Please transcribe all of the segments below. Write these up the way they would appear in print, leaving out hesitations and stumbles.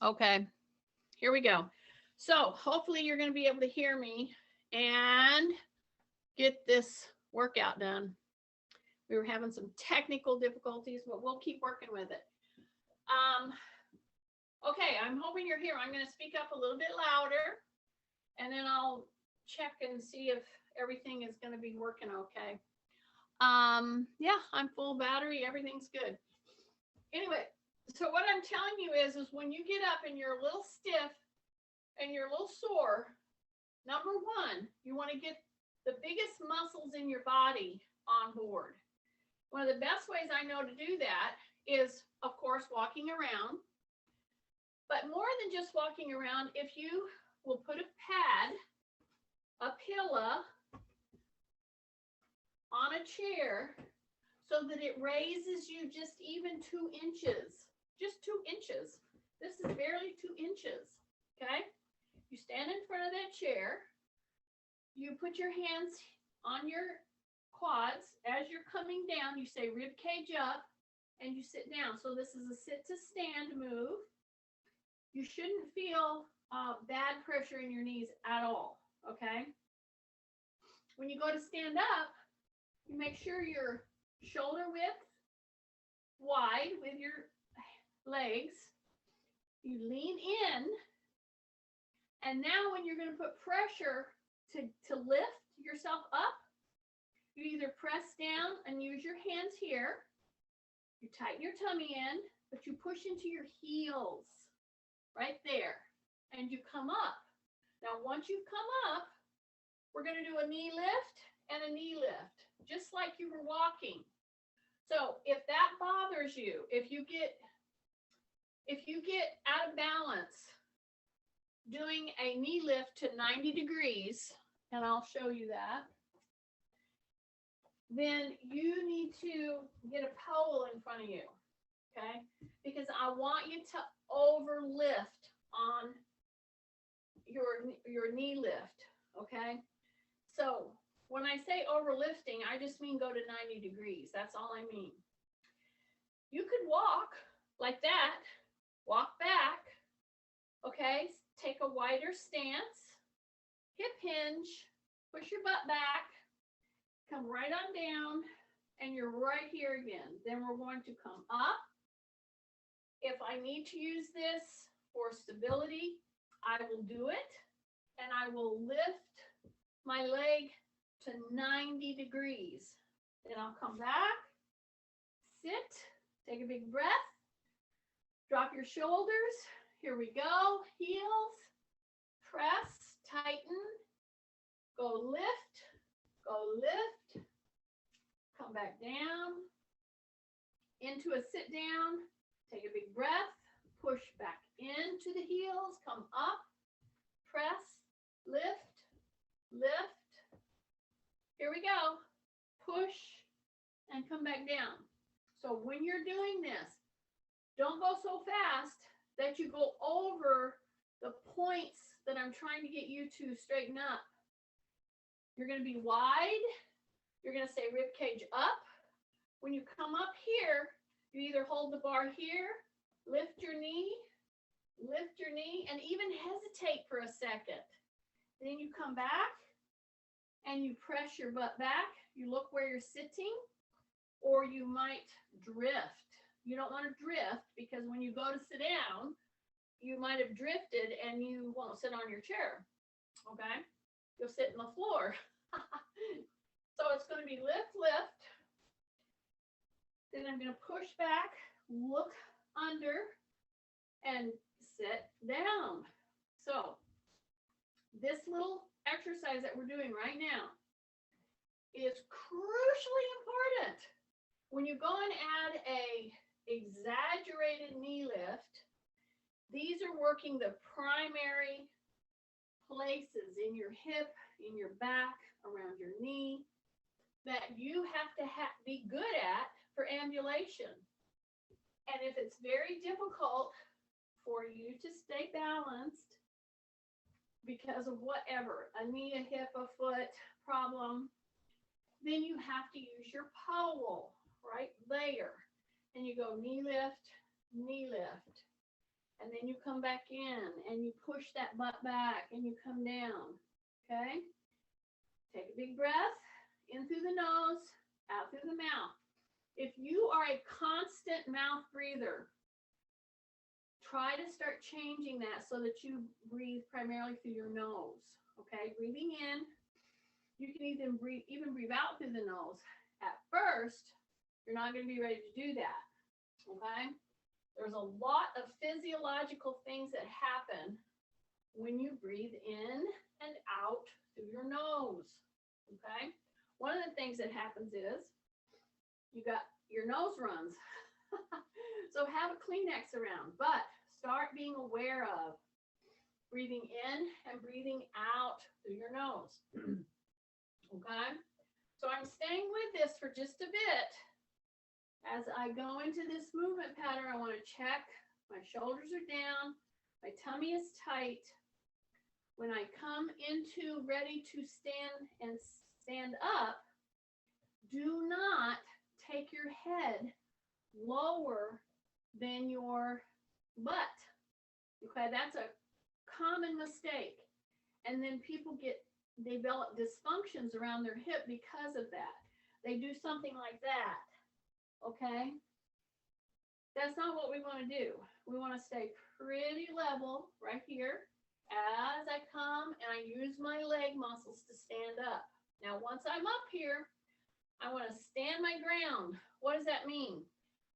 Okay, here we go. So hopefully you're going to be able to hear me and get this workout done. We were having some technical difficulties, but we'll keep working with it. Okay, I'm hoping you're here. I'm going to speak up a little bit louder, and then I'll check and see if everything is going to be working okay. Yeah, I'm full battery. Everything's good. Anyway, so what I'm telling you is when you get up and you're a little stiff and you're a little sore, number one, you want to get the biggest muscles in your body on board. One of the best ways I know to do that is, of course, walking around. But more than just walking around, if you will put a pad, a pillow on a chair so that it raises you just even 2 inches, just 2 inches. This is barely 2 inches, okay? You stand in front of that chair, you put your hands on your quads. As you're coming down, you say rib cage up, and you sit down. So this is a sit to stand move. You shouldn't feel bad pressure in your knees at all, okay? When you go to stand up, you make sure your shoulder width wide with your legs. You lean in, and now when you're going to put pressure to lift yourself up, you either press down and use your hands here, you tighten your tummy in, but you push into your heels right there, and you come up. Now, once you've come up, we're going to do a knee lift and a knee lift, just like you were walking. So if that bothers you, if you get out of balance doing a knee lift to 90 degrees, and I'll show you that, then you need to get a pole in front of you, okay? Because I want you to overlift on your knee lift, okay? So when I say overlifting, I just mean go to 90 degrees. That's all I mean. You could walk like that, walk back, okay? Take a wider stance, hip hinge, push your butt back, come right on down, and you're right here again. Then we're going to come up. If I need to use this for stability, I will do it, and I will lift my leg to 90 degrees. Then I'll come back, sit, take a big breath, drop your shoulders. Here we go. Heels, press, tighten, go lift, come back down, into a sit down, take a big breath, push back into the heels, come up, press, lift, lift. Here we go. Push and come back down. So when you're doing this, don't go so fast that you go over the points that I'm trying to get you to straighten up. You're going to be wide. You're going to say rib cage up. When you come up here, you either hold the bar here, lift your knee, and even hesitate for a second. Then you come back and you press your butt back. You look where you're sitting, or you might drift. You don't want to drift, because when you go to sit down, you might have drifted and you won't sit on your chair, okay? You'll sit on the floor. So it's going to be lift, lift. Then I'm going to push back, look under, and sit down. So this little exercise that we're doing right now is crucially important. When you go and add a exaggerated knee lift, these are working the primary places in your hip, in your back, around your knee, that you have to be good at for ambulation. And if it's very difficult for you to stay balanced because of whatever, a knee, a hip, a foot problem, then you have to use your pole right there. And you go knee lift, And then you come back in and you push that butt back and you come down. Okay? Take a big breath in through the nose, out through the mouth. If you are a constant mouth breather, try to start changing that so that you breathe primarily through your nose. Okay? Breathing in. You can even breathe out through the nose. At first, you're not going to be ready to do that. Okay? There's a lot of physiological things that happen when you breathe in and out through your nose. Okay? One of the things that happens is you got your nose runs. So have a Kleenex around, but start being aware of breathing in and breathing out through your nose. Okay? So I'm staying with this for just a bit. As I go into this movement pattern, I want to check my shoulders are down, my tummy is tight. When I come into ready to stand up, do not take your head lower than your butt. Okay, that's a common mistake. And then people develop dysfunctions around their hip because of that. They do something like that. Okay? That's not what we want to do. We want to stay pretty level right here as I come and I use my leg muscles to stand up. Now, once I'm up here, I want to stand my ground. What does that mean?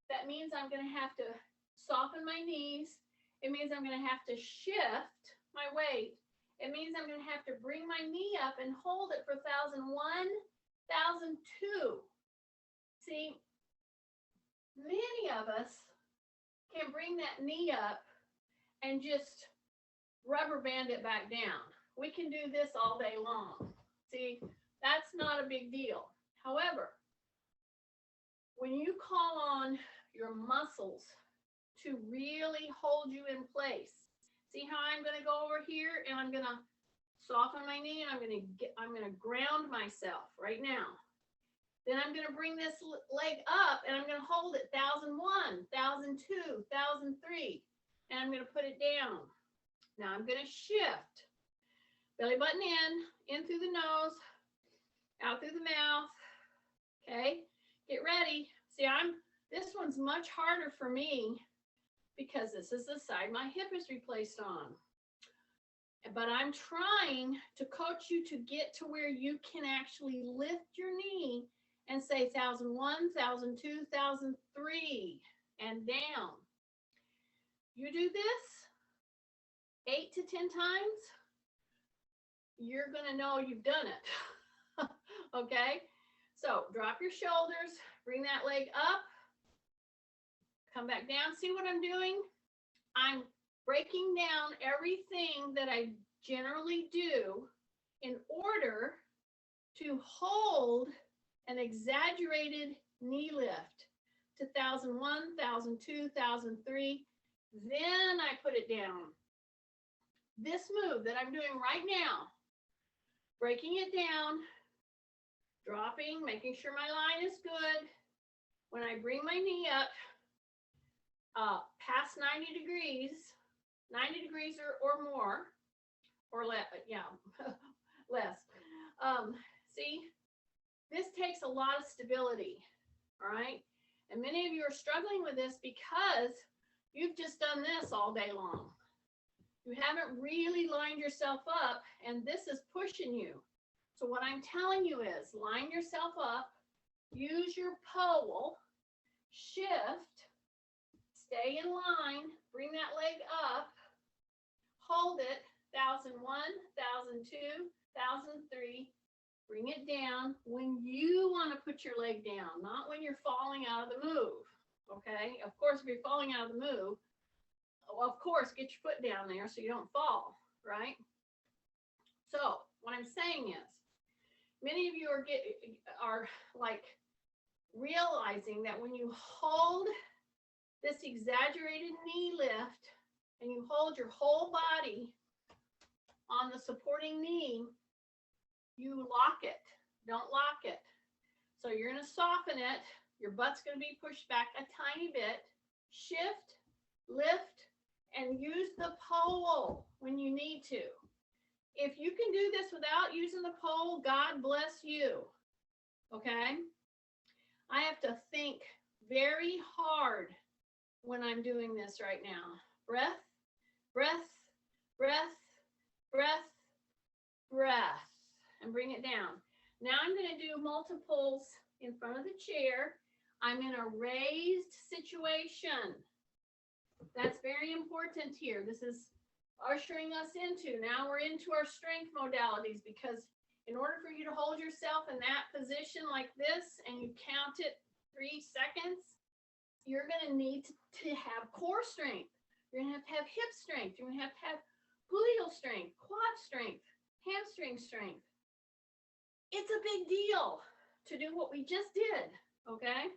That means I'm going to have to soften my knees. It means I'm going to have to shift my weight. It means I'm going to have to bring my knee up and hold it for 1,001, 1,002. See, many of us can bring that knee up and just rubber band it back down. We can do this all day long. See, that's not a big deal. However, when you call on your muscles to really hold you in place, see how I'm going to go over here and I'm going to soften my knee and I'm going to ground myself right now. Then I'm going to bring this leg up and I'm going to hold it 1,001, 1,002, 1,003, and I'm going to put it down. Now I'm going to shift. Belly button in through the nose, out through the mouth. Okay, get ready. See, this one's much harder for me because this is the side my hip is replaced on. But I'm trying to coach you to get to where you can actually lift your knee and say 1,001, 1,002, 1,003, and down. You do this 8 to 10 times, you're going to know you've done it. Okay? So drop your shoulders, bring that leg up, come back down. See what I'm doing? I'm breaking down everything that I generally do in order to hold an exaggerated knee lift to 1,001, 1,002, 1,003. Then I put it down. This move that I'm doing right now, breaking it down, dropping, making sure my line is good. When I bring my knee up past 90 degrees or more, or less, yeah, less. See, this takes a lot of stability, all right? And many of you are struggling with this because you've just done this all day long. You haven't really lined yourself up, and this is pushing you. So what I'm telling you is line yourself up, use your pole, shift, stay in line, bring that leg up, hold it, 1,001, 1,002, 1,003, bring it down when you want to put your leg down, not when you're falling out of the move, okay? Of course, if you're falling out of the move, well, of course, get your foot down there so you don't fall, right? So what I'm saying is, many of you are like realizing that when you hold this exaggerated knee lift and you hold your whole body on the supporting knee, you lock it. Don't lock it. So you're going to soften it. Your butt's going to be pushed back a tiny bit. Shift, lift, and use the pole when you need to. If you can do this without using the pole, God bless you. Okay? I have to think very hard when I'm doing this right now. Breath, breath, breath, breath, breath, and bring it down. Now I'm going to do multiples in front of the chair. I'm in a raised situation. That's very important here. This is ushering us into, now we're into our strength modalities, because in order for you to hold yourself in that position like this and you count it 3 seconds, you're going to need to have core strength. You're going to have hip strength. You're going to have gluteal strength, quad strength, hamstring strength. It's a big deal to do what we just did, okay?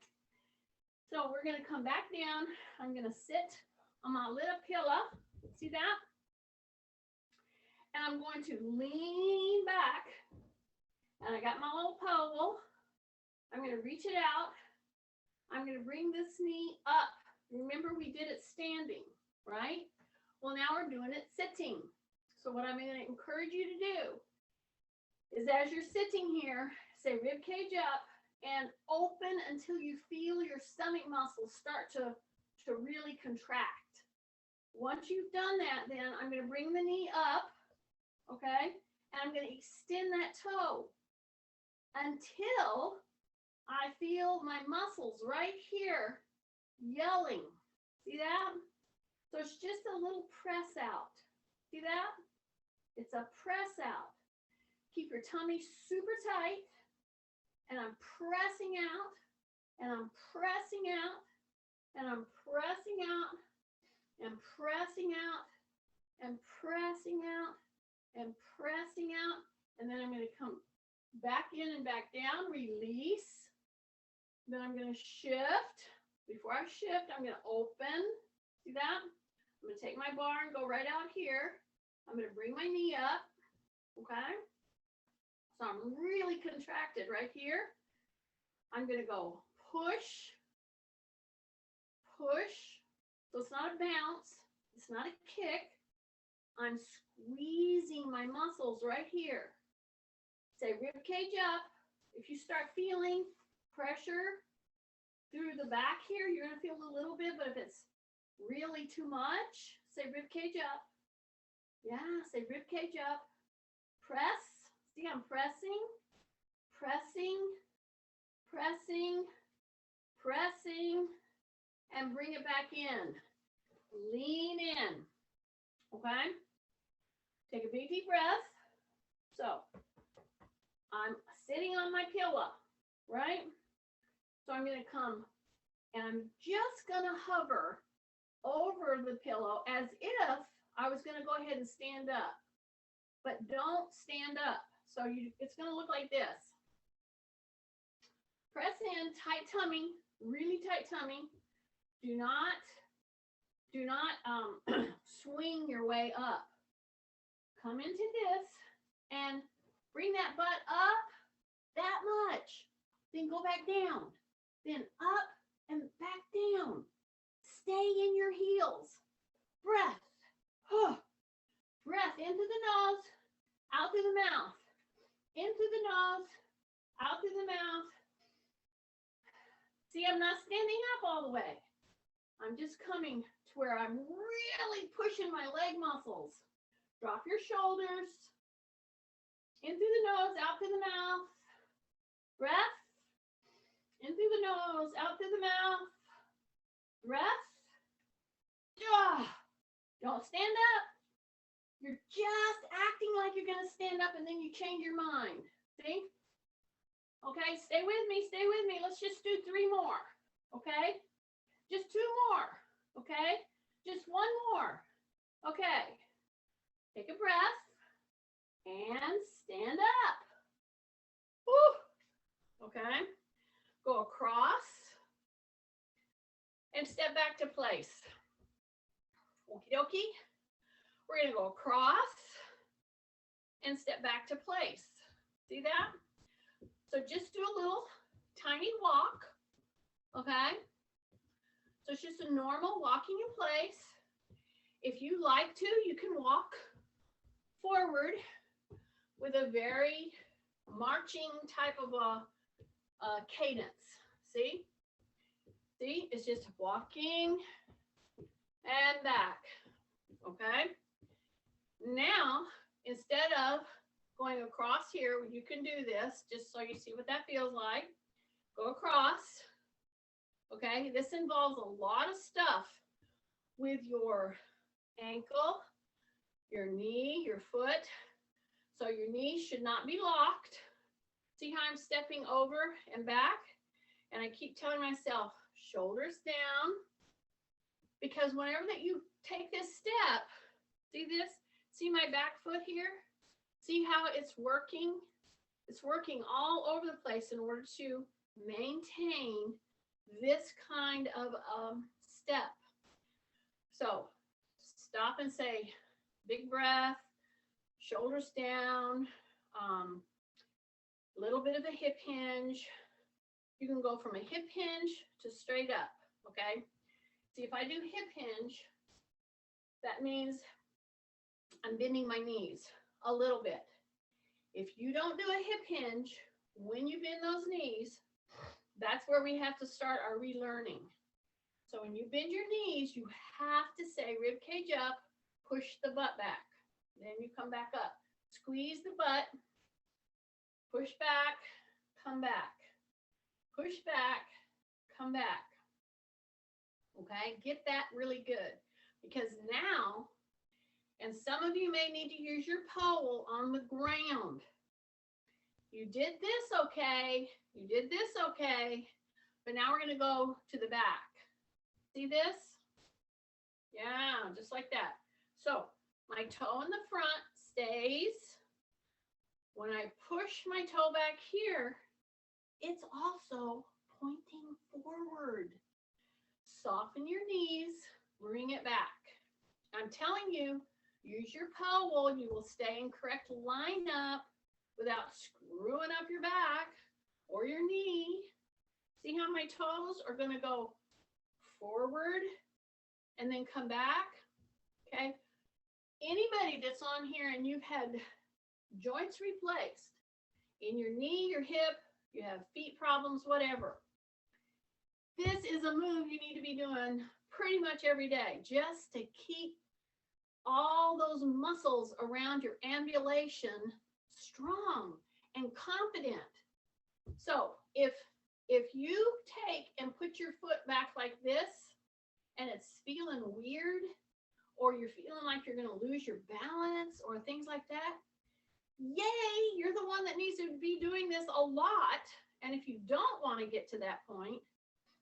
So we're going to come back down. I'm going to sit on my little pillow. See that? And I'm going to lean back. And I got my little pole. I'm going to reach it out. I'm going to bring this knee up. Remember, we did it standing, right? Well, now we're doing it sitting. So what I'm going to encourage you to do is, as you're sitting here, say rib cage up and open until you feel your stomach muscles start to really contract. Once you've done that, then I'm going to bring the knee up, okay? And I'm going to extend that toe until I feel my muscles right here yelling. See that? So it's just a little press out. See that? It's a press out. Keep your tummy super tight. And I'm pressing out. And I'm pressing out. And I'm pressing out. And pressing out. And pressing out. And pressing out. And then I'm going to come back in and back down. Release. Then I'm going to shift. Before I shift, I'm going to open. See that? I'm going to take my bar and go right out here. I'm going to bring my knee up. Okay? So I'm really contracted right here. I'm going to go push. Push. So it's not a bounce. It's not a kick. I'm squeezing my muscles right here. Say rib cage up. If you start feeling pressure through the back here, you're going to feel a little bit, but if it's really too much, say rib cage up. Yeah, say rib cage up. Press. See, I'm pressing, pressing, pressing, pressing, and bring it back in. Lean in. Okay? Take a big deep breath. So I'm sitting on my pillow, right? So I'm going to come and I'm just going to hover over the pillow as if I was going to go ahead and stand up. But don't stand up. So it's going to look like this. Press in, tight tummy, really tight tummy. Do not swing your way up. Come into this and bring that butt up that much. Then go back down. Then up and back down. Stay in your heels. Breath. Breath into the nose, out through the mouth. In through the nose, out through the mouth. See, I'm not standing up all the way. I'm just coming to where I'm really pushing my leg muscles. Drop your shoulders. In through the nose, out through the mouth. Breath. In through the nose, out through the mouth. Breath. Don't stand up. You're just acting like you're going to stand up and then you change your mind. See? Okay, stay with me, stay with me. Let's just do 3 more. Okay? Just 2 more. Okay? Just 1 more. Okay. Take a breath and stand up. Woo. Okay? Go across and step back to place. Okie dokie. We're going to go across and step back to place. See that? So just do a little tiny walk. Okay? So it's just a normal walking in place. If like to, you can walk forward with a very marching type of a cadence. See? See, it's just walking and back. Okay? Now, instead of going across here, you can do this just so you see what that feels like. Go across. Okay? This involves a lot of stuff with your ankle, your knee, your foot. So your knee should not be locked. See how I'm stepping over and back? And I keep telling myself, shoulders down. Because whenever that you take this step, see this? See my back foot here? See how it's working? It's working all over the place in order to maintain this kind of step. So stop and say, big breath, shoulders down, a little bit of a hip hinge. You can go from a hip hinge to straight up, okay? See, if I do hip hinge, that means I'm bending my knees a little bit. If you don't do a hip hinge, when you bend those knees, that's where we have to start our relearning. So when you bend your knees, you have to say rib cage up, push the butt back. Then you come back up. Squeeze the butt, push back, come back. Push back, come back. Okay, get that really good. Because now, and some of you may need to use your pole on the ground. You did this okay, you did this okay, but now we're gonna go to the back. See this? Yeah, just like that. So my toe in the front stays. When I push my toe back here, it's also pointing forward. Soften your knees, bring it back. I'm telling you, use your pole, you will stay in correct line up without screwing up your back or your knee. See how my toes are gonna go forward and then come back, okay? Anybody that's on here and you've had joints replaced in your knee, your hip, you have feet problems, whatever. This is a move you need to be doing pretty much every day just to keep all those muscles around your ambulation strong and confident. So if you take and put your foot back like this and it's feeling weird, or you're feeling like you're going to lose your balance or things like that, yay, you're the one that needs to be doing this a lot. And if you don't want to get to that point,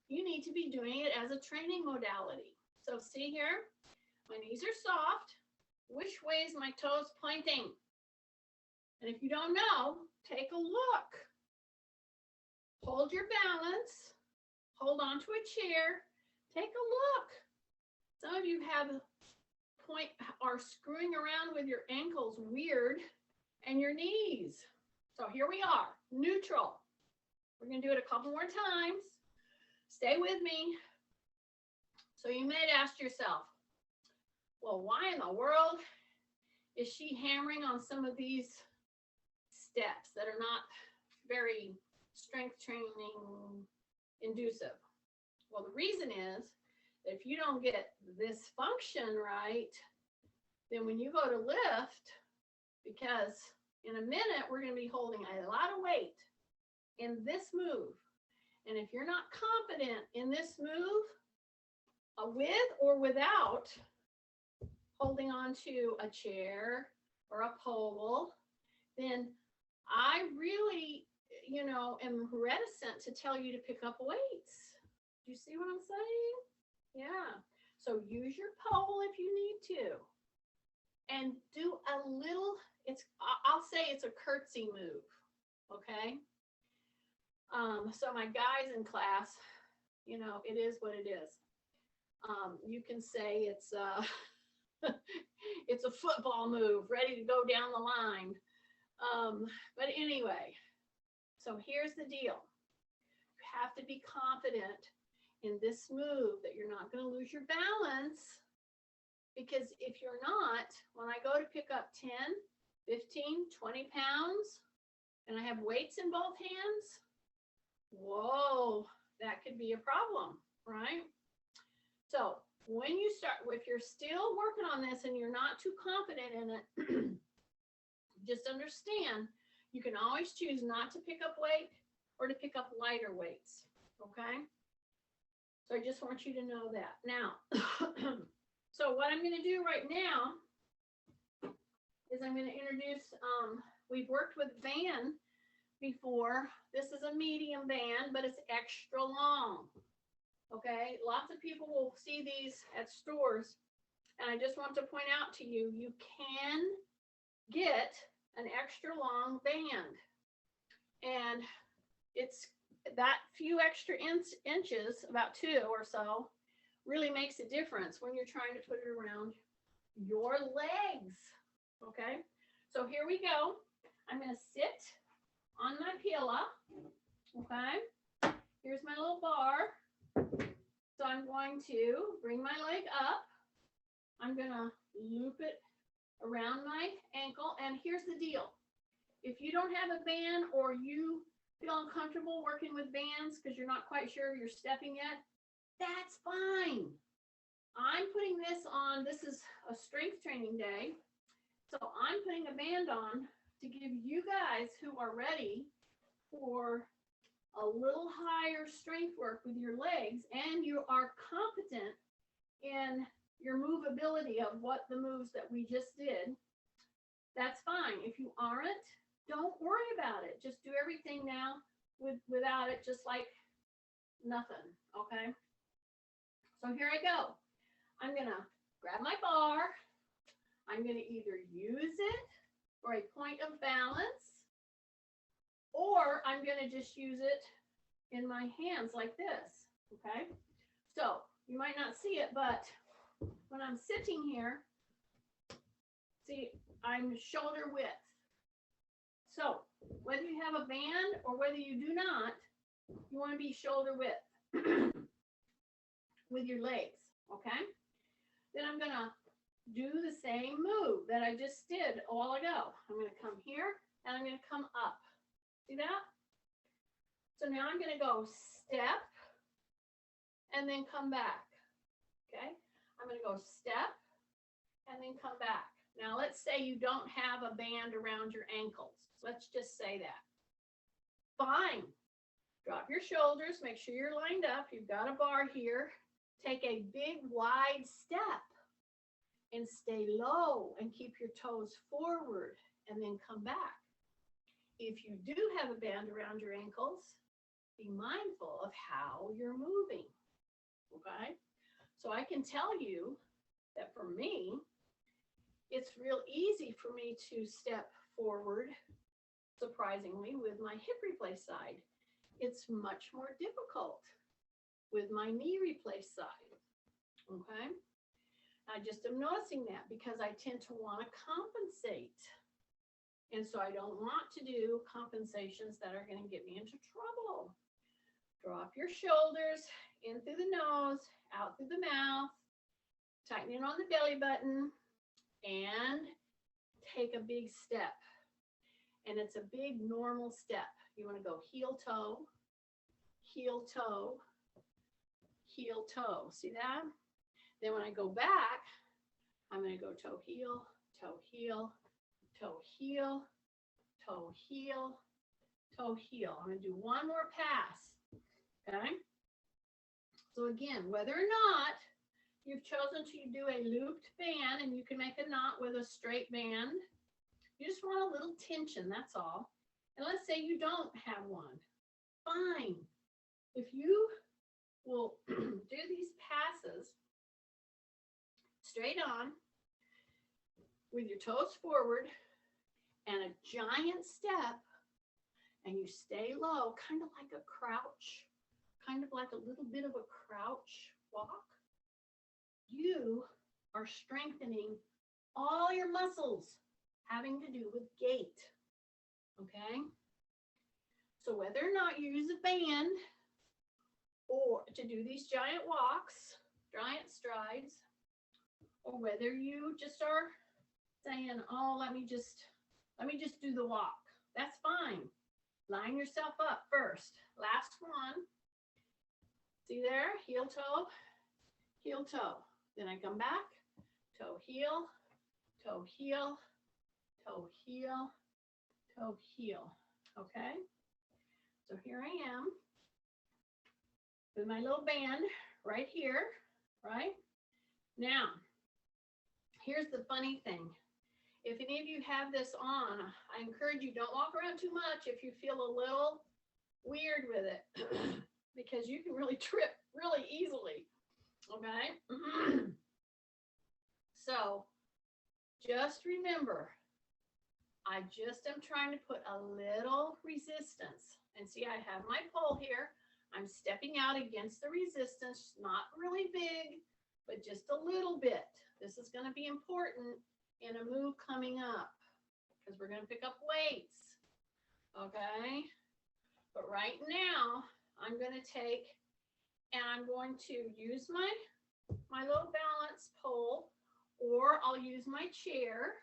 you need to be doing it as a training modality. So see here, my knees are soft. Which way is my toes pointing? And if you don't know, take a look. Hold your balance. Hold on to a chair. Take a look. Some of you are screwing around with your ankles weird and your knees. So here we are, neutral. We're going to do it a couple more times. Stay with me. So you may ask yourself, well, why in the world is she hammering on some of these steps that are not very strength training inducive? Well, the reason is that if you don't get this function right, then when you go to lift, because in a minute we're going to be holding a lot of weight in this move. And if you're not confident in this move, with or without holding on to a chair or a pole, then I really, am reticent to tell you to pick up weights. Do you see what I'm saying? Yeah. So use your pole if you need to. And do a little, I'll say it's a curtsy move, okay? So my guys in class, it is what it is. You can say it's it's a football move, ready to go down the line. But anyway, so here's the deal. You have to be confident in this move that you're not going to lose your balance, Because if you're not, when I go to pick up 10, 15, 20 pounds, and I have weights in both hands, whoa, that could be a problem, right? So when you start, if you're still working on this and you're not too confident in it, just understand you can always choose not to pick up weight or to pick up lighter weights, okay? So I just want you to know that. Now, so what I'm going to do right now is I'm going to introduce, we've worked with band before. This is a medium band, but it's extra long, okay? Lots of people will see these at stores, and I just want to point out to you, you can get an extra long band, and it's that few extra inches, about 2 or so, really makes a difference when you're trying to put it around your legs, okay? So here we go. I'm going to sit on my pillow, okay? Here's my little bar. So I'm going to bring my leg up. I'm going to loop it around my ankle. And here's the deal. If you don't have a band or you feel uncomfortable working with bands because you're not quite sure you're stepping yet, that's fine. I'm putting this on. This is a strength training day. So I'm putting a band on to give you guys who are ready for a little higher strength work with your legs and you are competent in your movability of what the moves that we just did, that's fine. If you aren't, don't worry about it. Just do everything now without it, just like nothing, okay? So here I go. I'm gonna grab my bar. I'm gonna either use it for a point of balance, or I'm gonna just use it in my hands like this, okay? So you might not see it, but when I'm sitting here, see, I'm shoulder width. So whether you have a band or whether you do not, you want to be shoulder width with your legs, okay? Then I'm going to do the same move that I just did a while ago. I'm going to come here and I'm going to come up. See that? So now I'm going to go step and then come back, okay? I'm going to go step and then come back. Now let's say you don't have a band around your ankles. Let's just say that. Fine. Drop your shoulders. Make sure you're lined up. You've got a bar here. Take a big wide step and stay low and keep your toes forward and then come back. If you do have a band around your ankles, be mindful of how you're moving, okay? So I can tell you that for me, it's real easy for me to step forward, surprisingly, with my hip replace side. It's much more difficult with my knee replace side, okay? I just am noticing that because I tend to want to compensate. And so I don't want to do compensations that are going to get me into trouble. Drop your shoulders in through the nose, out through the mouth, tighten in on the belly button, and take a big step. And it's a big normal step. You want to go heel, toe, heel, toe, heel, toe. See that? Then when I go back, I'm going to go toe, heel, toe, heel, toe, heel, toe, heel, toe, heel. I'm going to do one more pass, okay? So again, whether or not you've chosen to do a looped band, and you can make a knot with a straight band, you just want a little tension, that's all. And let's say you don't have one, fine. If you will do these passes straight on, with your toes forward and a giant step, and you stay low, kind of like a crouch, kind of like a little bit of a crouch walk, you are strengthening all your muscles having to do with gait, okay? So whether or not you use a band or to do these giant walks, giant strides, or whether you just are saying, oh, let me just do the walk. That's fine. Line yourself up first. Last one. See there? Heel, toe, heel, toe. Then I come back, toe, heel, toe, heel, toe, heel, toe, heel. Okay? So here I am with my little band right here, right? Now, here's the funny thing. If any of you have this on, I encourage you, don't walk around too much if you feel a little weird with it, because you can really trip really easily, okay? So just remember, I just am trying to put a little resistance. And see, I have my pole here. I'm stepping out against the resistance, not really big, but just a little bit. This is going to be important in a move coming up because we're going to pick up weights, okay? But right now, I'm going to take and I'm going to use my little balance pole, or I'll use my chair,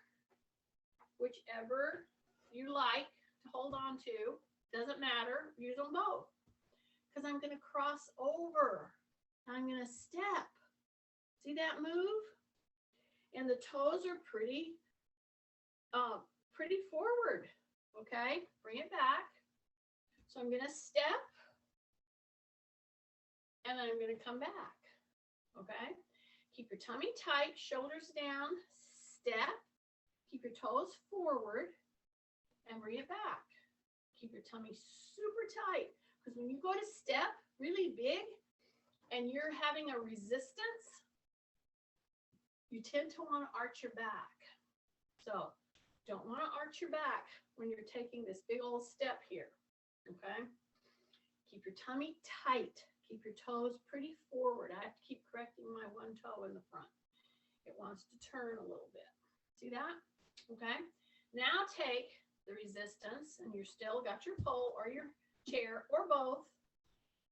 whichever you like to hold on to. Doesn't matter, use them both. Because I'm going to cross over. I'm going to step. See that move? And the toes are pretty forward, okay? Bring it back. So I'm going to step, and then I'm going to come back, okay? Keep your tummy tight, shoulders down, step, keep your toes forward, and bring it back. Keep your tummy super tight, because when you go to step really big, and you're having a resistance, you tend to want to arch your back. So don't want to arch your back when you're taking this big old step here, okay? Keep your tummy tight. Keep your toes pretty forward. I have to keep correcting my one toe in the front. It wants to turn a little bit. See that? Okay. Now take the resistance, and you're still got your pole or your chair or both,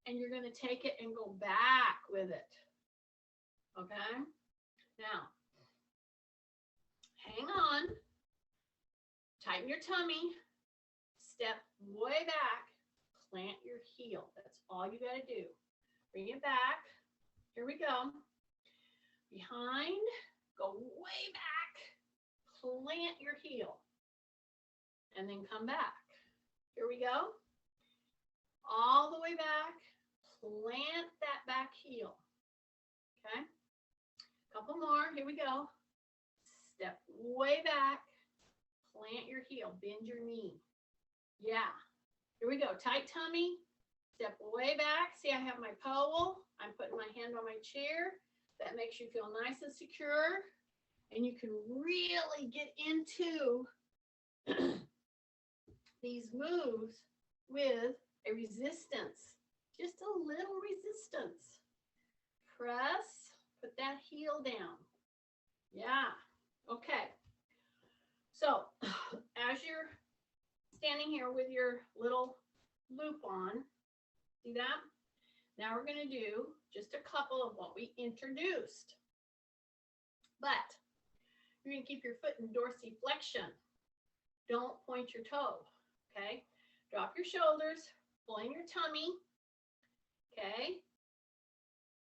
and you're going to take it and go back with it. Okay. Now, hang on. Tighten your tummy. Step way back. Plant your heel. That's all you got to do. Bring it back. Here we go. Behind, go way back. Plant your heel. And then come back. Here we go. All the way back. Plant that back heel. Okay. Couple more. Here we go. Step way back. Plant your heel. Bend your knee. Yeah. Here we go. Tight tummy. Step way back. See, I have my pole. I'm putting my hand on my chair. That makes you feel nice and secure. And you can really get into these moves with a resistance. Just a little resistance. Press. Put that heel down. Yeah. Okay. So as you're standing here with your little loop on, see that? Now we're going to do just a couple of what we introduced. But you're going to keep your foot in dorsiflexion. Don't point your toe, okay? Drop your shoulders, pull in your tummy, okay?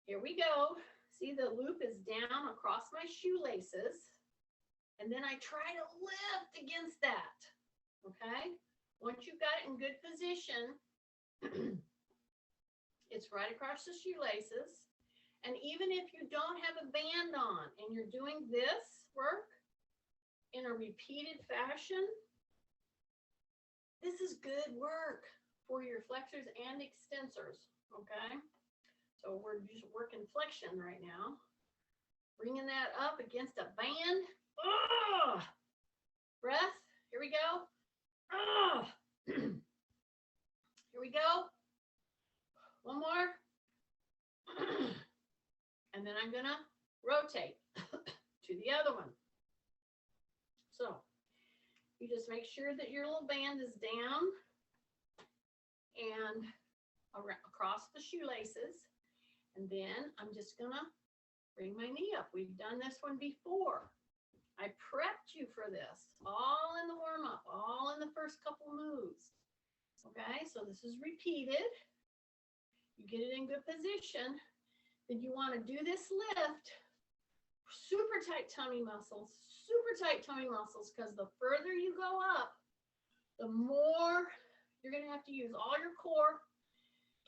Here we go. See, the loop is down across my shoelaces, and then I try to lift against that, okay? Once you've got it in good position, it's right across the shoelaces. And even if you don't have a band on and you're doing this work in a repeated fashion, this is good work for your flexors and extensors, okay? So we're just working flexion right now. Bringing that up against a band. Oh! Breath. Here we go. Oh! Here we go. One more. And then I'm gonna rotate to the other one. So you just make sure that your little band is down and across the shoelaces. And then I'm just gonna Bring my knee up. We've done this one before. I prepped you for this, all in the warm-up, all in the first couple moves. Okay, so this is repeated. You get it in good position. Then you want to do this lift. Super tight tummy muscles, because the further you go up, the more you're going to have to use all your core.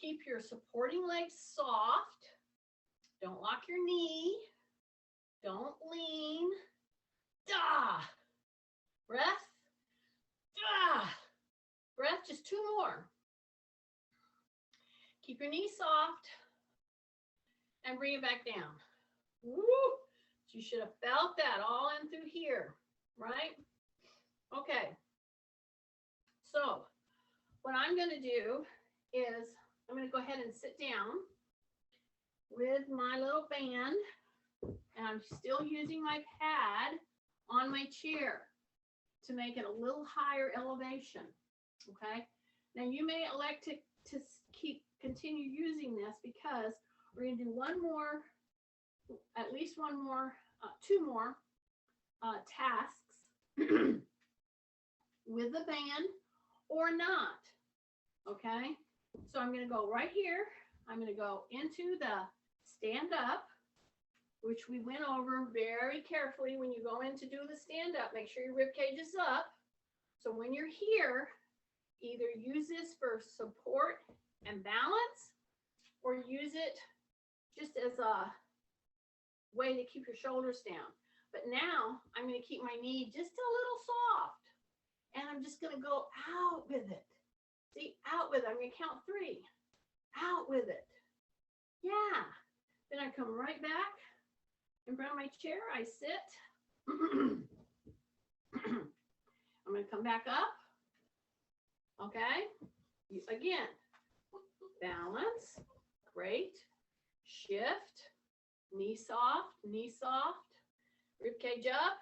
Keep your supporting legs soft. Don't lock your knee. Don't lean. Da. Breath. Da. Breath, just 2 more. Keep your knee soft and bring it back down. Woo! You should have felt that all in through here, right? Okay. So what I'm going to do is I'm going to go ahead and sit down with my little band, and I'm still using my pad on my chair to make it a little higher elevation. Okay. Now you may elect to continue using this because we're going to do one more, at least one more, 2 more tasks with the band or not. Okay. So I'm going to go right here. I'm going to go into the stand up, which we went over very carefully. When you go in to do the stand up, make sure your rib cage is up. So when you're here, either use this for support and balance, or use it just as a way to keep your shoulders down. But now I'm going to keep my knee just a little soft, and I'm just going to go out with it. See, out with it. I'm going to count 3. Out with it. Yeah. Then I come right back in front of my chair. I sit. I'm going to come back up. Okay. Again, balance. Great. Shift. Knee soft, rib cage up,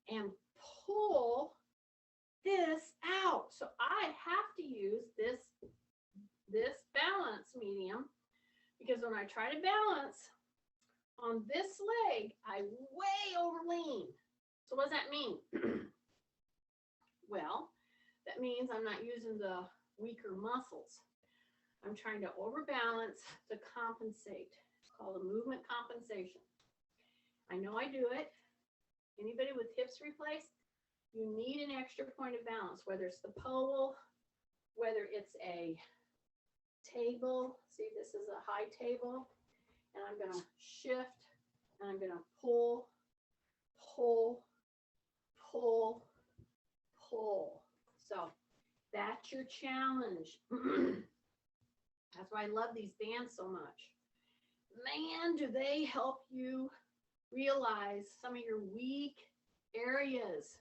and pull this out. So I have to use this balance medium, because when I try to balance on this leg, I way over lean. So what does that mean? Well, that means I'm not using the weaker muscles. I'm trying to overbalance to compensate. Called a movement compensation. I know I do it. Anybody with hips replaced, you need an extra point of balance, whether it's the pole, whether it's a table. See, this is a high table, and I'm going to shift, and I'm going to pull, pull, pull, pull. So that's your challenge. That's why I love these bands so much. Man, do they help you realize some of your weak areas.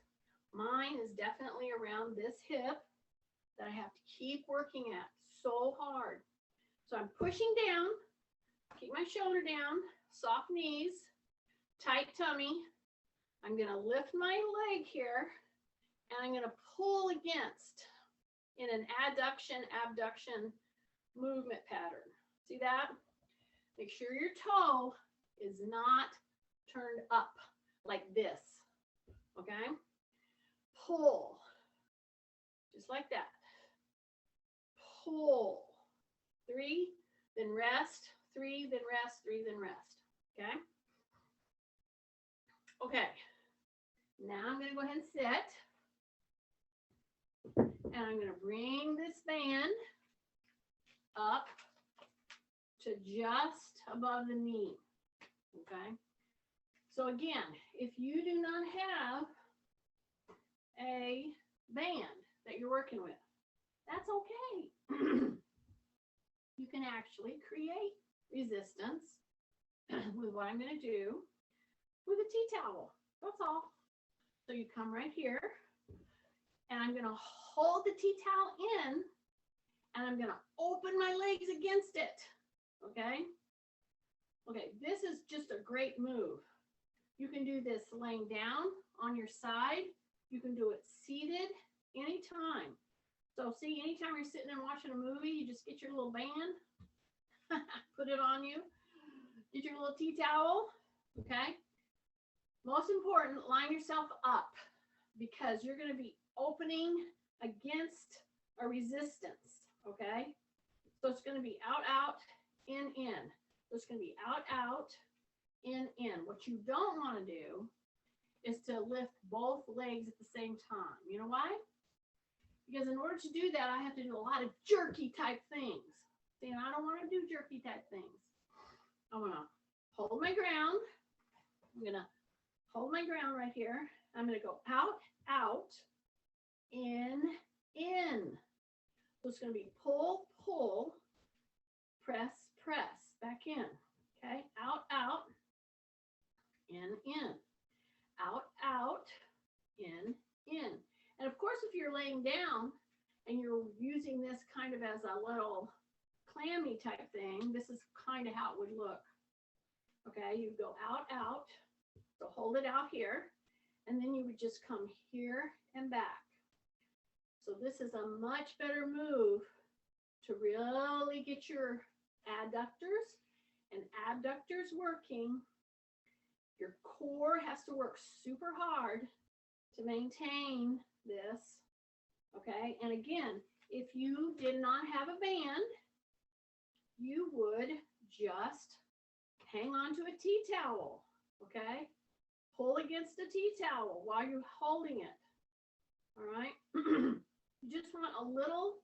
Mine is definitely around this hip that I have to keep working at so hard. So I'm pushing down, keep my shoulder down, soft knees, tight tummy. I'm going to lift my leg here, and I'm going to pull against in an adduction, abduction movement pattern. See that? Make sure your toe is not turned up like this, okay? Pull, just like that. Pull, 3, then rest, 3, then rest, 3, then rest, okay? Okay, now I'm gonna go ahead and sit, and I'm gonna bring this band up to just above the knee, okay? So again, if you do not have a band that you're working with, that's okay. You can actually create resistance with what I'm going to do with a tea towel. That's all. So you come right here, and I'm going to hold the tea towel in, and I'm going to open my legs against it. Okay? Okay, this is just a great move. You can do this laying down on your side. You can do it seated anytime. So see, anytime you're sitting and watching a movie, you just get your little band, put it on you. Get your little tea towel, okay? Most important, line yourself up because you're going to be opening against a resistance, okay? So it's going to be out, out, in. So it's going to be out, out, in. What you don't want to do is to lift both legs at the same time. You know why? Because in order to do that, I have to do a lot of jerky type things. See, and I don't want to do jerky type things. I want to hold my ground. I'm going to hold my ground right here. I'm going to go out, out, in. So it's going to be pull, pull, press, press, back in. Okay, out, out, in. Out, in. And of course, if you're laying down and you're using this kind of as a little clammy type thing, this is kind of how it would look. Okay, you go out, out, so hold it out here, and then you would just come here and back. So this is a much better move to really get your adductors and abductors working. Your core has to work super hard to maintain this, okay? And again, if you did not have a band, you would just hang on to a tea towel, okay? Pull against a tea towel while you're holding it, all right? You just want a little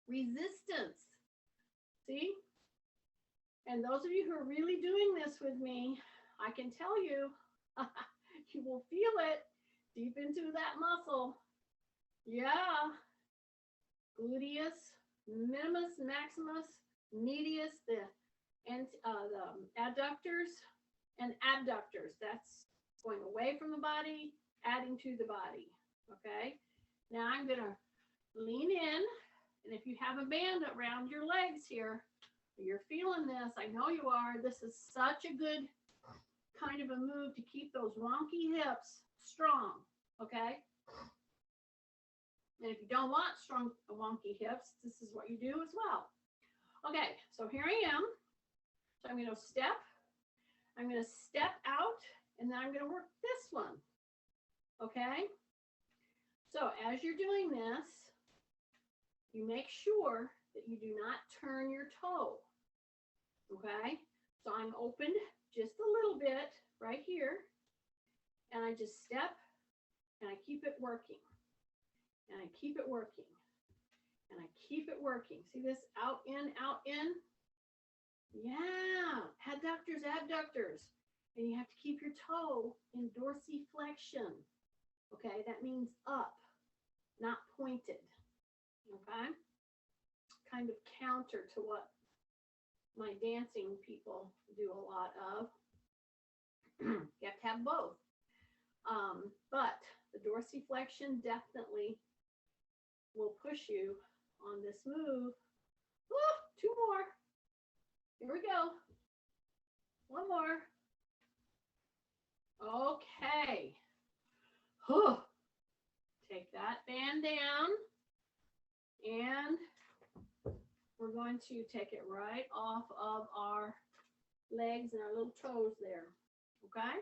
resistance, see? And those of you who are really doing this with me, I can tell you, you will feel it deep into that muscle. Yeah. Gluteus, minimus, maximus, medius, the adductors and abductors. That's going away from the body, adding to the body. Okay. Now I'm going to lean in. And if you have a band around your legs here, you're feeling this. I know you are. This is such a good kind of a move to keep those wonky hips strong, okay? And if you don't want strong, wonky hips, this is what you do as well. Okay, so here I am. So I'm going to step. I'm going to step out, and then I'm going to work this one, okay? So as you're doing this, you make sure that you do not turn your toe, okay? So I'm opened just a little bit right here, and I just step and I keep it working, and I keep it working, and I keep it working. See this? Out, in, out, in. Yeah, adductors, abductors. And you have to keep your toe in dorsiflexion. Okay, that means up, not pointed. Okay, kind of counter to what my dancing people do a lot of. You have to have both. But the dorsiflexion definitely will push you on this move. Oh, two more. Here we go. One more. Okay. Whew. Take that band down. And we're going to take it right off of our legs and our little toes there. Okay?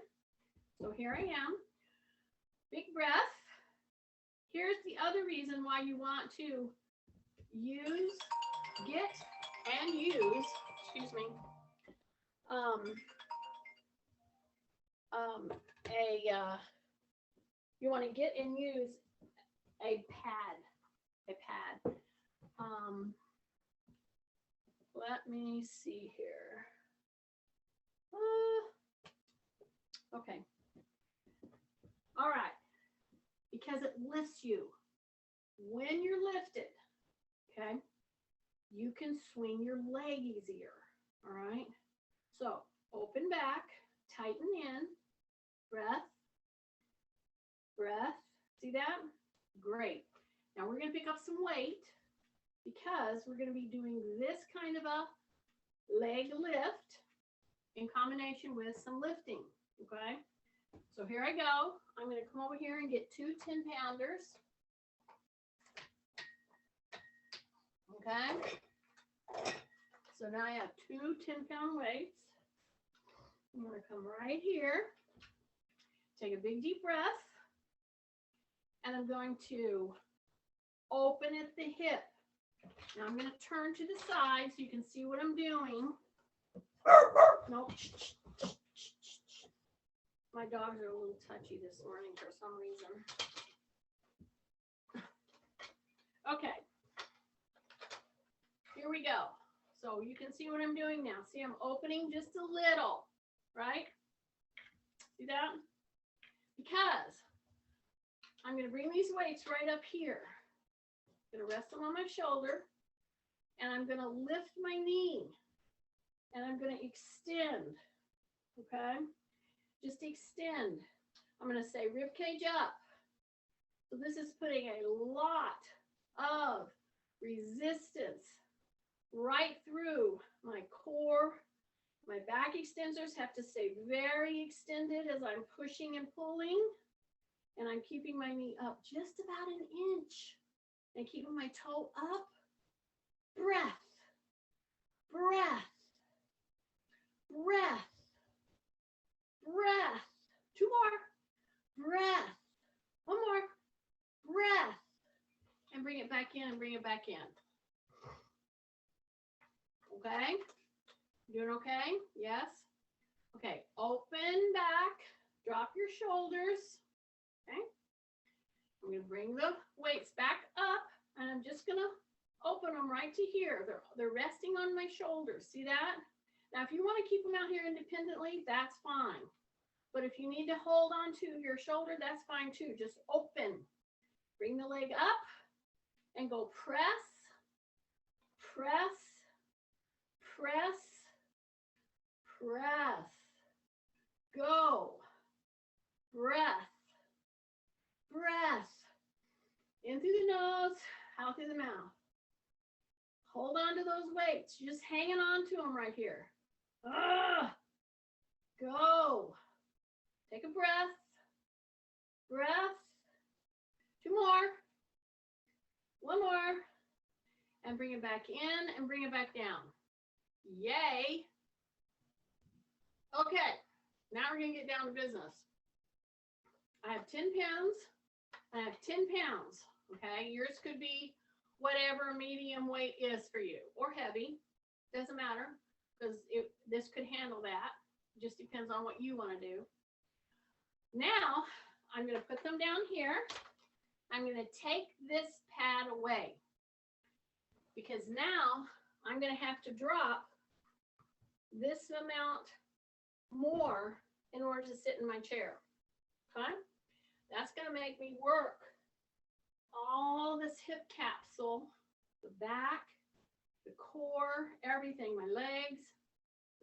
So here I am. Big breath. Here's the other reason why you want to use, excuse me, you want to get and use a pad. Let me see here. Okay. All right. Because it lifts you. When you're lifted, okay, you can swing your leg easier. All right. So open back, tighten in, breath, breath. See that? Great. Now we're going to pick up some weight because we're going to be doing this kind of a leg lift in combination with some lifting. Okay. So here I go. I'm going to come over here and get two 10-pounders. Okay. So now I have two 10-pound weights. I'm going to come right here, take a big deep breath, and I'm going to open at the hip. Now I'm going to turn to the side so you can see what I'm doing. Nope. My dogs are a little touchy this morning for some reason. Okay. Here we go. So you can see what I'm doing now. See, I'm opening just a little, right? See that? Because I'm going to bring these weights right up here. I'm going to rest them on my shoulder, and I'm going to lift my knee, and I'm going to extend, okay? Just extend. I'm going to say rib cage up. So this is putting a lot of resistance right through my core. My back extensors have to stay very extended as I'm pushing and pulling, and I'm keeping my knee up just about an inch and keeping my toe up. Breath, breath, breath, breath. Two more. Breath. One more. Breath. And bring it back in and bring it back in. Okay? Doing okay? Yes? Okay. Open back. Drop your shoulders. Okay? I'm going to bring the weights back up, and I'm just going to open them right to here. They're resting on my shoulders. See that? Now, if you want to keep them out here independently, that's fine. But if you need to hold on to your shoulder, that's fine too. Just open. Bring the leg up and go press, press, press, press. Go. Breath, breath. In through the nose, out through the mouth. Hold on to those weights. You're just hanging on to them right here. Go. Take a breath. Breath. Two more. One more. And bring it back in and bring it back down. Yay. Okay. Now we're going to get down to business. I have 10 pounds. I have 10 pounds. Okay. Yours could be whatever medium weight is for you, or heavy. Doesn't matter, because this could handle that. It just depends on what you want to do. Now, I'm going to put them down here. I'm going to take this pad away, because now I'm going to have to drop this amount more in order to sit in my chair. Okay? That's going to make me work all this hip capsule, the back, the core, everything, my legs,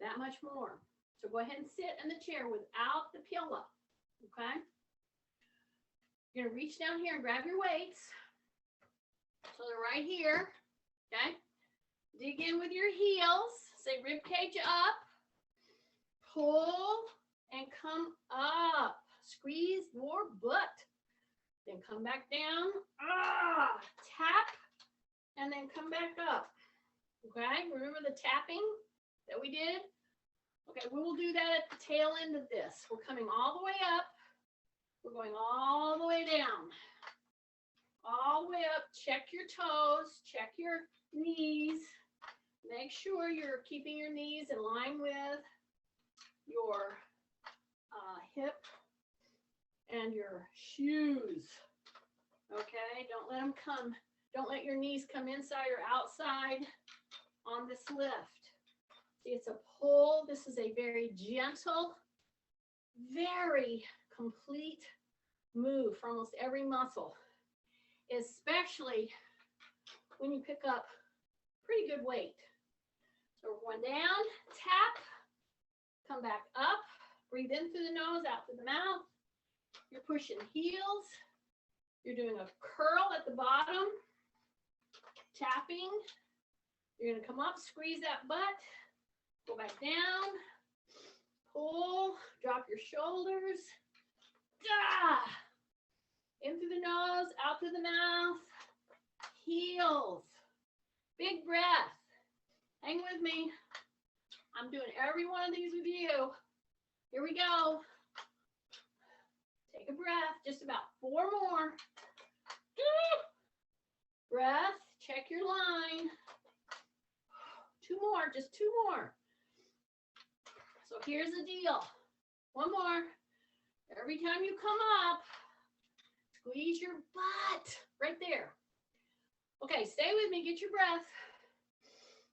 that much more. So go ahead and sit in the chair without the pillow, okay? You're gonna reach down here and grab your weights. So they're right here, okay? Dig in with your heels, say rib cage up, pull and come up. Squeeze your butt. Then come back down, tap, and then come back up. Okay, remember the tapping that we did? Okay, we will do that at the tail end of this. We're coming all the way up. We're going all the way down. All the way up. Check your toes, check your knees. Make sure you're keeping your knees in line with your hip and your shoes. Okay, don't let them come, don't let your knees come inside or outside on this lift. See, it's a pull. This is a very gentle, very complete move for almost every muscle, especially when you pick up pretty good weight. So we're going down, tap, come back up, breathe in through the nose, out through the mouth. You're pushing heels. You're doing a curl at the bottom, tapping. You're going to come up, squeeze that butt, go back down, pull, drop your shoulders. In through the nose, out through the mouth, heels. Big breath. Hang with me. I'm doing every one of these with you. Here we go. Take a breath, just about 4 more. Breath, check your line. 2 more, just 2 more. So here's the deal. 1 more. Every time you come up, squeeze your butt right there. Okay, stay with me, get your breath.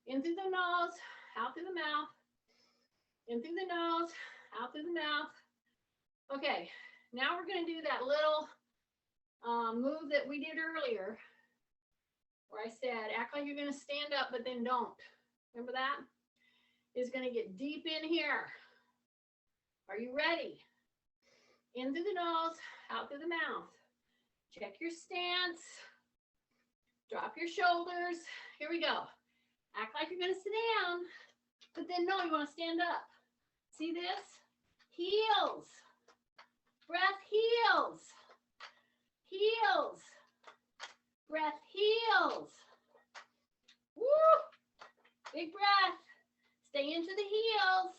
In through the nose, out through the mouth. In through the nose, out through the mouth. Okay, now we're going to do that little move that we did earlier, where I said, act like you're going to stand up, but then don't. Remember that? It's going to get deep in here. Are you ready? In through the nose, out through the mouth. Check your stance. Drop your shoulders. Here we go. Act like you're going to sit down, but then no, you want to stand up. See this? Heels. Breath heels. Heels. Breath heels. Woo! Big breath. Stay into the heels.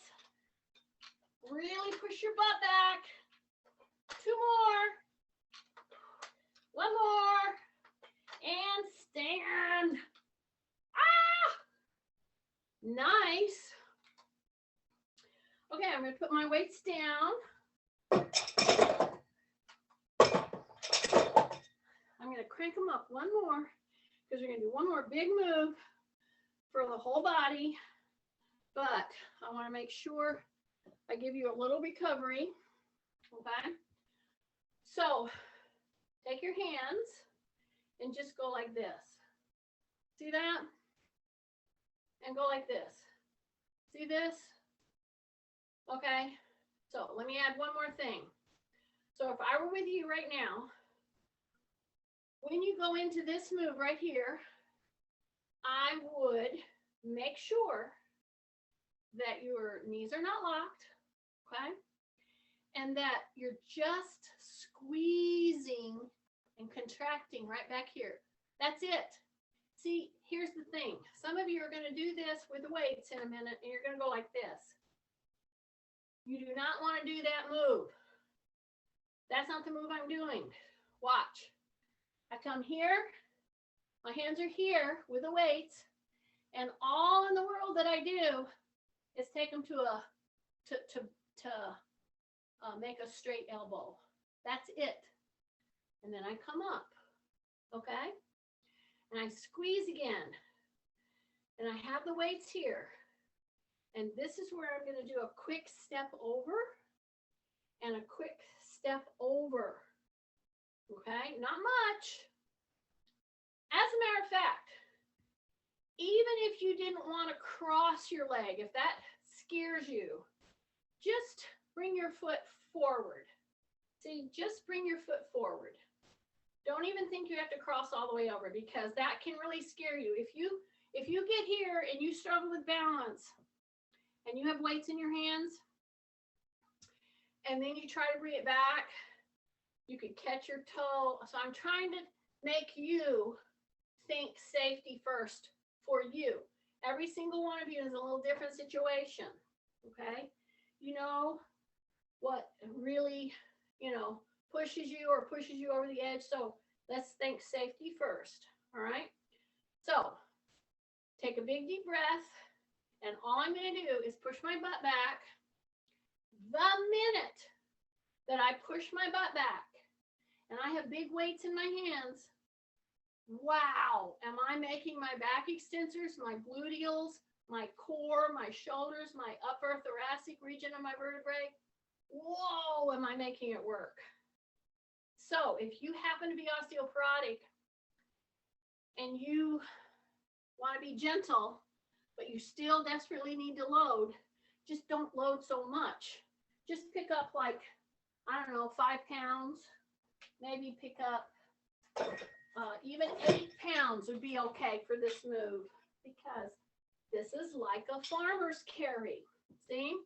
Really push your butt back. 2 more. 1 more. And stand. Ah! Nice. Okay, I'm going to put my weights down. I'm going to crank them up 1 more because we're going to do 1 more big move for the whole body. But I want to make sure I give you a little recovery. Okay? So take your hands and just go like this. See that? And go like this. See this? Okay? So let me add 1 more thing. So if I were with you right now, when you go into this move right here, I would make sure that your knees are not locked, okay? And that you're just squeezing and contracting right back here. That's it. See, here's the thing. Some of you are going to do this with the weights in a minute, and you're going to go like this. You do not want to do that move. That's not the move I'm doing. Watch. I come here. My hands are here with the weights, and all in the world that I do is take them to make a straight elbow. That's it. And then I come up, okay? And I squeeze again. And I have the weights here. And this is where I'm going to do a quick step over and a quick step over. Okay? Not much. As a matter of fact, even if you didn't want to cross your leg, if that scares you, just bring your foot forward. See, just bring your foot forward. Don't even think you have to cross all the way over, because that can really scare you. If you get here and you struggle with balance and you have weights in your hands and then you try to bring it back, you could catch your toe. So I'm trying to make you think safety first for you. Every single one of you is a little different situation, okay? You know what really, pushes you or pushes you over the edge. So let's think safety first, all right? So take a big deep breath, and all I'm going to do is push my butt back. The minute that I push my butt back and I have big weights in my hands, wow, am I making my back extensors, my gluteals, my core, my shoulders, my upper thoracic region of my vertebrae? Whoa, am I making it work? So if you happen to be osteoporotic and you want to be gentle, but you still desperately need to load, just don't load so much. Just pick up like, I don't know, 5 pounds, maybe pick up even 8 pounds would be okay for this move, because this is like a farmer's carry. See?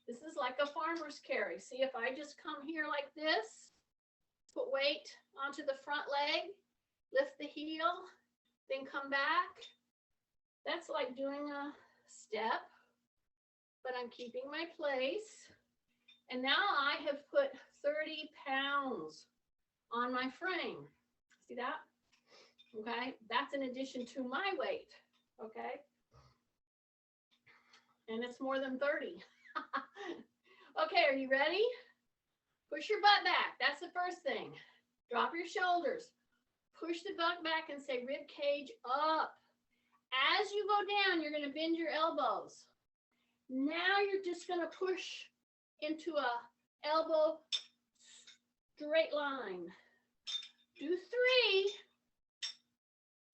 This is like a farmer's carry. See, if I just come here like this, put weight onto the front leg, lift the heel, then come back. That's like doing a step, but I'm keeping my place. And now I have put 30 pounds on my frame. See that? Okay, that's in addition to my weight. Okay, and it's more than 30. Okay, are you ready? Push your butt back. That's the first thing. Drop your shoulders. Push the butt back and say rib cage up. As you go down, you're going to bend your elbows. Now you're just going to push into a elbow straight line. Do 3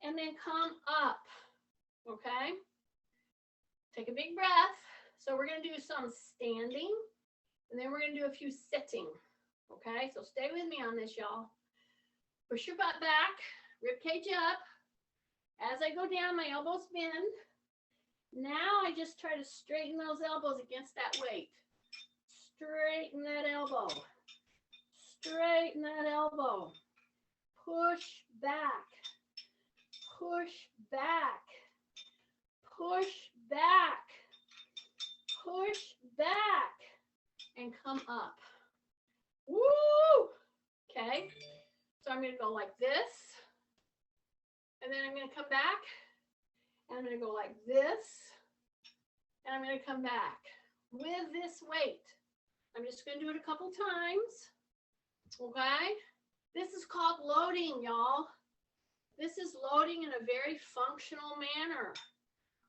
and then come up. Okay? Take a big breath. So we're going to do some standing and then we're going to do a few sitting. Okay? So stay with me on this, y'all. Push your butt back, rib cage up. As I go down, my elbows bend. Now I just try to straighten those elbows against that weight. Straighten that elbow. Straighten that elbow. Push back. Push back. Push back. Push back. And come up. Woo! Okay. So I'm going to go like this. And then I'm going to come back. And I'm going to go like this. And I'm going to come back with this weight. I'm just going to do it a couple times. Okay? This is called loading, y'all. This is loading in a very functional manner.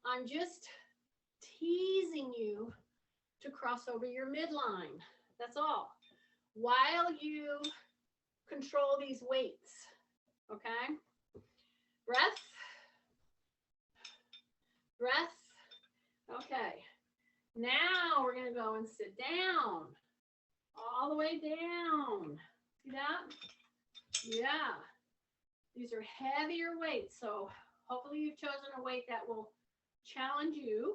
I'm just teasing you to cross over your midline. That's all. While you control these weights. Okay? Breath. Breath. Okay. Now we're going to go and sit down. All the way down. See that? Yeah. These are heavier weights, so hopefully you've chosen a weight that will challenge you.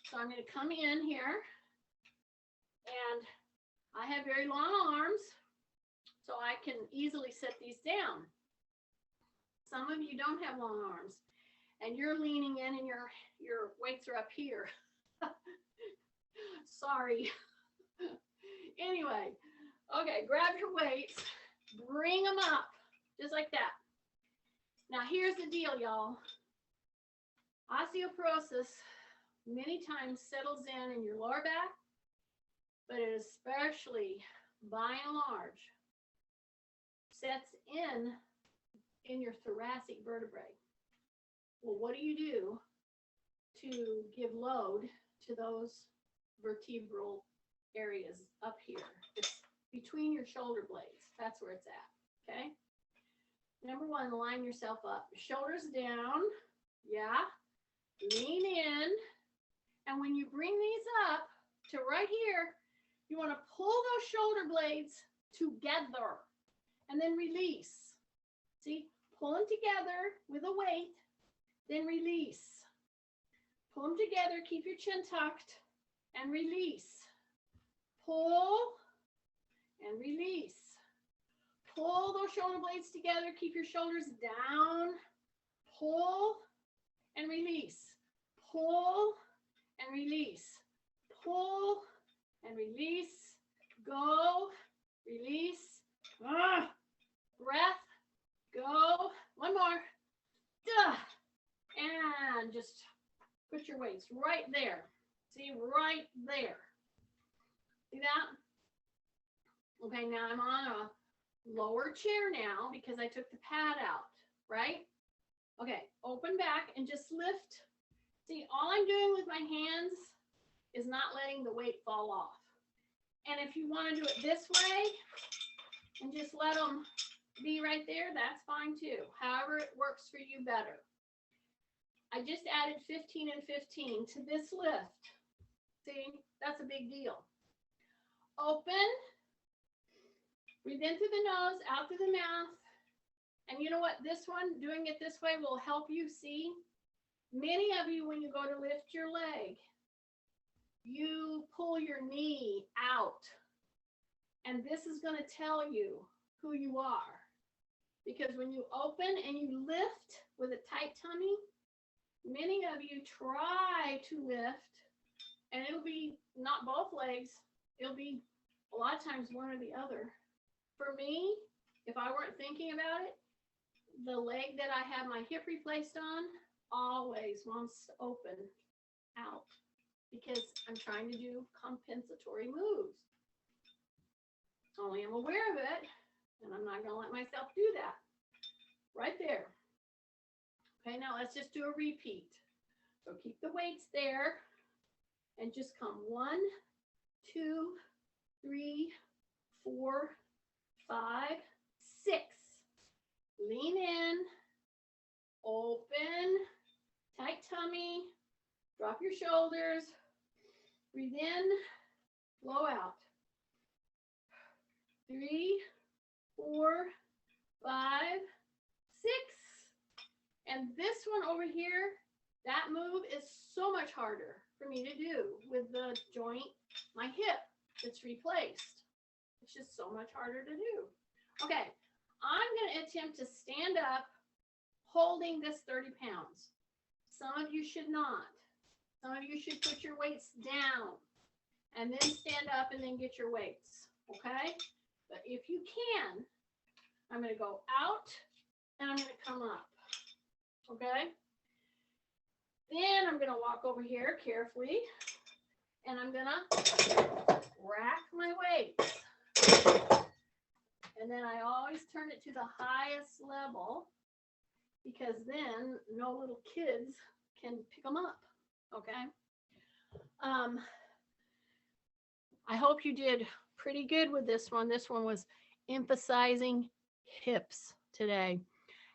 So I'm going to come in here, and I have very long arms, so I can easily set these down. Some of you don't have long arms, and you're leaning in and your weights are up here. Sorry. Anyway, okay, grab your weights, bring them up, just like that. Now here's the deal, y'all. Osteoporosis many times settles in your lower back, but it especially, by and large, sets in your thoracic vertebrae. Well, what do you do to give load to those vertebral areas up here? It's between your shoulder blades. That's where it's at, okay? Number one, line yourself up. Shoulders down, yeah. Lean in, and when you bring these up to right here, you want to pull those shoulder blades together and then release. See, pull them together with a weight, then release. Pull them together, keep your chin tucked, and release. Pull and release. Pull those shoulder blades together, keep your shoulders down. Pull and release. Pull and release. Pull and release. Go, release. Breath. Go. One more. And just put your weights right there. See, right there. See that? Okay, now I'm on a lower chair now because I took the pad out, right? Okay, open back and just lift. See, all I'm doing with my hands is not letting the weight fall off. And if you want to do it this way and just let them be right there, that's fine too. However it works for you better. I just added 15 and 15 to this lift. See, that's a big deal. Open, breathe in through the nose, out through the mouth. And you know what? This one, doing it this way will help you see. Many of you, when you go to lift your leg, you pull your knee out. And this is going to tell you who you are. Because when you open and you lift with a tight tummy, many of you try to lift, and it'll be not both legs, it'll be A lot of times one or the other. For me, if I weren't thinking about it, the leg that I have my hip replaced on always wants to open out because I'm trying to do compensatory moves. Only I'm aware of it, and I'm not going to let myself do that. Right there. Okay, now let's just do a repeat. So keep the weights there and just come 1, 2, 3, 4, 5, 6. Lean in, open, tight tummy, drop your shoulders, breathe in, blow out. 3, 4, 5, 6. And this one over here, that move is so much harder for me to do with the joint, my hip that's replaced. It's just so much harder to do. Okay, I'm going to attempt to stand up holding this 30 pounds. Some of you should not. Some of you should put your weights down and then stand up and then get your weights, okay? But if you can, I'm going to go out and I'm going to come up, okay? Then I'm going to walk over here carefully and I'm going to rack my weights. And then I always turn it to the highest level because then no little kids can pick them up, okay? I hope you did pretty good with this one. This one was emphasizing hips today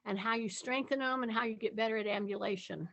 and how you strengthen them and how you get better at ambulation.